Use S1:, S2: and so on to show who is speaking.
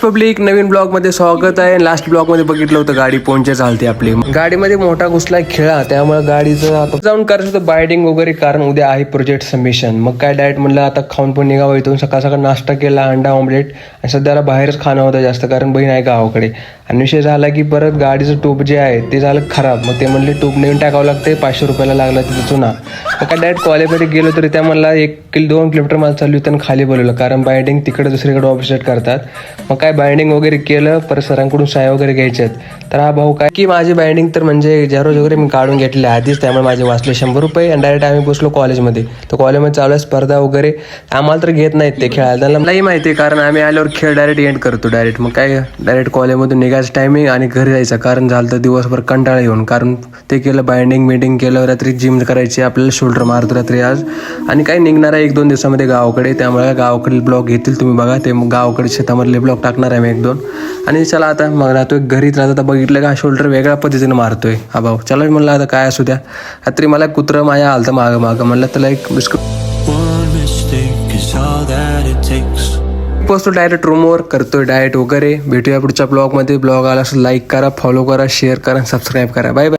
S1: Public नवीन blog मध्ये स्वागत आहे. लास्ट ब्लॉग मध्ये बघितलं होतं गाडी पोंचे चालते आपली. गाडीमध्ये मोठा घुसला खेळा, त्यामुळे गाडीचं आता जाऊन करायचं होतं बायडिंग वगैरे, कारण उद्या आहे प्रोजेक्ट सबमिशन. मग काय डायरेक्ट म्हणलं आता खाऊन पण निघावं इथून. सकाळ सकाळ नाश्ता केला, अंडा ऑमलेट, आणि सध्याला बाहेरच खाणं होतं जास्त, कारण बहीण आहे गावाकडे. आणि विषय झाला की परत गाडीचं टूब जे आहे ते झालं खराब. मग ते म्हणले टूब नवीन टाकावं लागते, 500 रुपयाला लागला तिथं चुना. मग काय डायरेक्ट कॉलेजमध्ये गेलो तरी त्या मला 1-2 किलोमीटर मला चालू त्यांनी खाली बोलवलं, कारण बायडिंग तिकडे दुसरीकडे ऑफिसेट करतात. मग काय बायडिंग वगैरे केलं, परत सरांकडून सह्या वगैरे घ्यायच्यात. तर हा भाऊ काय की माझी बायडिंग तर म्हणजे जेरोज वगैरे मी काढून घेतले आधीच, त्यामुळे माझे वाचले 100 रुपये. आणि डायरेक्ट आम्ही बसलो कॉलेजमध्ये. तर कॉलेजमध्ये चालू आहे स्पर्धा वगैरे. आम्हाला तर घेत नाहीत ते खेळायला, त्यांना नाही माहिती आहे, कारण आम्ही आल्यावर खेळ डायरेक्ट एंड करतो डायरेक्ट. मग काय डायरेक्ट कॉलेजमधून निघायचं टायमिंग आणि घरी जायचं, कारण झालं तर दिवसभर कंटाळा येऊन. कारण ते केलं बायडिंग मीटिंग केलं, रात्री जिम करायची, आपल्याला शोल्डर मारतो रात्री आज. आणि काही निघणार आहे 1-2 दिवसामध्ये गावाकडे, त्यामुळे गावाकडील ब्लॉग घेतील तुम्ही बघा. ते गावाकडे शेतामधले ब्लॉग टाकणार आहे मी 1-2. आणि चला आता मग राहतोय घरीच राहता बघितलं का शोल्डर वेगळ्या पद्धतीने मारतोय हा भाऊ. चला म्हणलं आता काय असू द्या. रात्री मला कुत्रं माझ्या आलतं मागं म्हणलं त्याला एक बिस्कुट पोचतो डायरेक्ट रूमवर, करतोय डाएट वगैरे. भेटूया पुढच्या ब्लॉगमध्ये. ब्लॉग आला असं लाईक करा, फॉलो करा, शेअर करा, सबस्क्राईब करा. Bye bye.